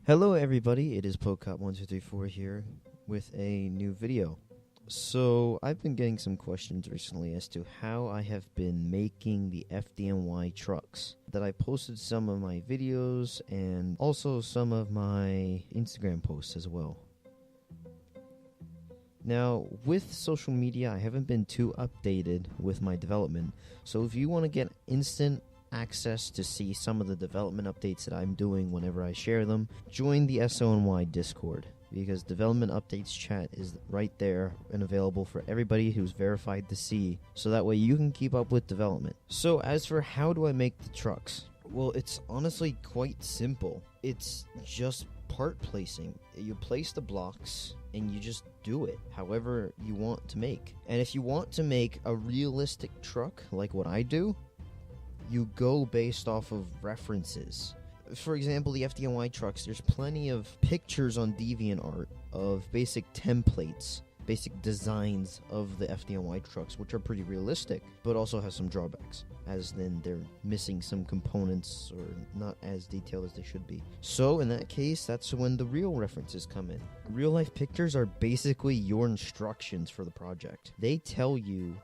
Hello everybody, it is Pocop1234 here with a new video. So, I've been getting some questions recently as to how I have been making the FDNY trucks. That I posted some of my videos and also some of my Instagram posts as well. Now, with social media, I haven't been too updated with my development. So if you want to get instant access to see some of the development updates that I'm doing whenever I share them, join the SONY Discord, because development updates chat is right there and available for everybody who's verified to see, so that way you can keep up with development. So as for how do I make the trucks? Well, it's honestly quite simple. It's just part placing. You place the blocks and you just do it however you want to make. And if you want to make a realistic truck like what I do, you go based off of references. For example, the FDNY trucks, there's plenty of pictures on DeviantArt of basic templates, basic designs of the FDNY trucks, which are pretty realistic, but also have some drawbacks, as in they're missing some components or not as detailed as they should be. So in that case, that's when the real references come in. Real life pictures are basically your instructions for the project. They tell you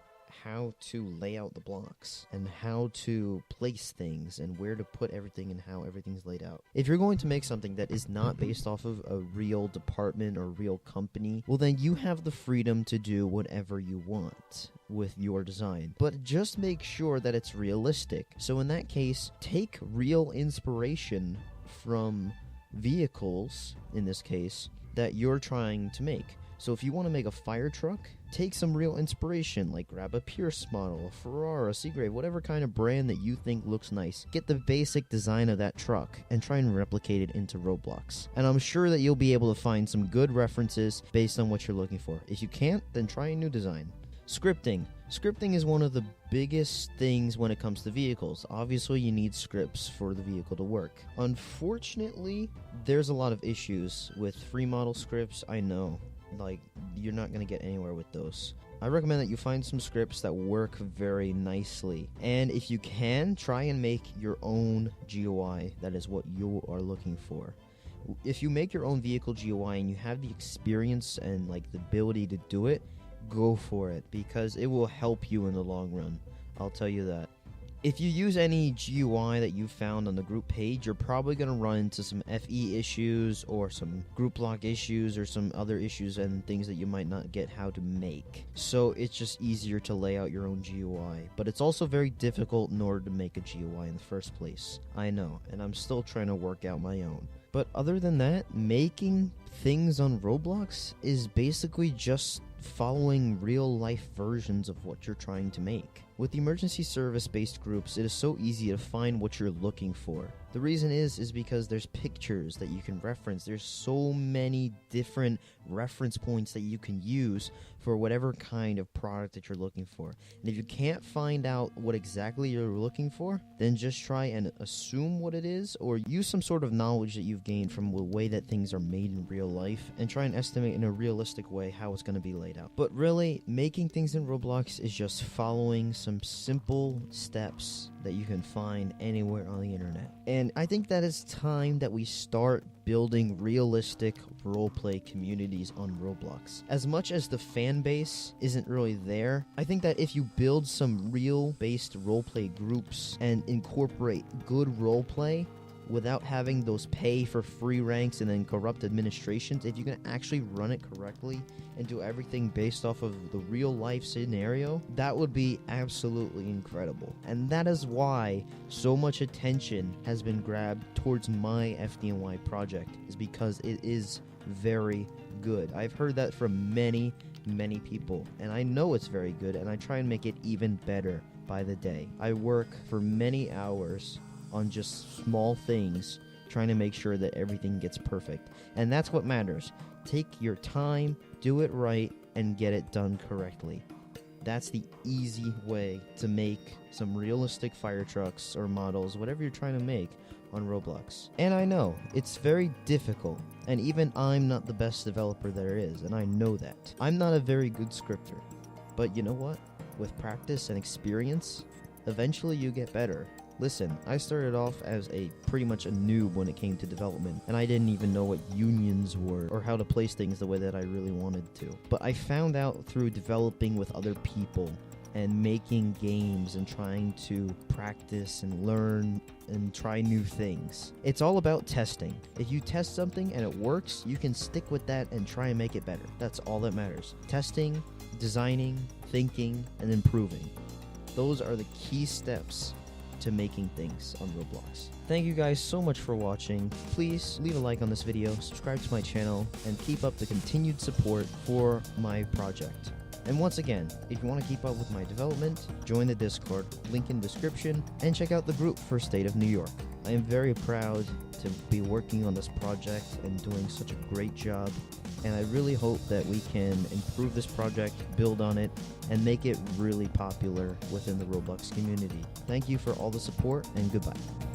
how to lay out the blocks and how to place things and where to put everything and how everything's laid out. If you're going to make something that is not based off of a real department or real company, well then you have the freedom to do whatever you want with your design, but just make sure that it's realistic. So in that case, take real inspiration from vehicles, in this case, that you're trying to make. So if you want to make a fire truck, take some real inspiration, like grab a Pierce model, a Ferrari, a Seagrave, whatever kind of brand that you think looks nice. Get the basic design of that truck and try and replicate it into Roblox. And I'm sure that you'll be able to find some good references based on what you're looking for. If you can't, then try a new design. Scripting. Scripting is one of the biggest things when it comes to vehicles. Obviously, you need scripts for the vehicle to work. Unfortunately, there's a lot of issues with free model scripts, I know. Like, you're not going to get anywhere with those. I recommend that you find some scripts that work very nicely. And if you can, try and make your own GUI. That is what you are looking for. If you make your own vehicle GUI and you have the experience and like the ability to do it, go for it, because it will help you in the long run. I'll tell you that. If you use any GUI that you found on the group page, you're probably going to run into some FE issues or some group lock issues or some other issues and things that you might not get how to make. So it's just easier to lay out your own GUI. But it's also very difficult in order to make a GUI in the first place. I know, and I'm still trying to work out my own. But other than that, making things on Roblox is basically just following real life versions of what you're trying to make. With emergency service based groups, it is so easy to find what you're looking for. The reason is because there's pictures that you can reference. There's so many different reference points that you can use for whatever kind of product that you're looking for. And if you can't find out what exactly you're looking for, then just try and assume what it is, or use some sort of knowledge that you've gained from the way that things are made in real life and try and estimate in a realistic way how it's going to be laid out. But really, making things in Roblox is just following some simple steps that you can find anywhere on the internet. And I think that it's time that we start building realistic roleplay communities on Roblox. As much as the fan base isn't really there, I think that if you build some real-based roleplay groups and incorporate good roleplay without having those pay for free ranks and then corrupt administrations, if you can actually run it correctly and do everything based off of the real life scenario, that would be absolutely incredible. And that is why so much attention has been grabbed towards my FDNY project, is because it is very good. I've heard that from many people, and I know it's very good, and I try and make it even better by the day. I work for many hours on just small things, trying to make sure that everything gets perfect. And that's what matters. Take your time, do it right, and get it done correctly. That's the easy way to make some realistic fire trucks or models, whatever you're trying to make, on Roblox. And I know, it's very difficult, and even I'm not the best developer there is, and I know that. I'm not a very good scripter, but you know what? With practice and experience, eventually you get better. Listen, I started off as pretty much a noob when it came to development, and I didn't even know what unions were or how to place things the way that I really wanted to. But I found out through developing with other people and making games and trying to practice and learn and try new things. It's all about testing. If you test something and it works, you can stick with that and try and make it better. That's all that matters. Testing, designing, thinking, and improving. Those are the key steps to making things on Roblox. Thank you guys so much for watching. Please leave a like on this video, subscribe to my channel, and keep up the continued support for my project. And once again, if you want to keep up with my development, join the Discord, link in description, and check out the group for State of New York. I am very proud to be working on this project and doing such a great job, and I really hope that we can improve this project, build on it, and make it really popular within the Roblox community. Thank you for all the support, and goodbye.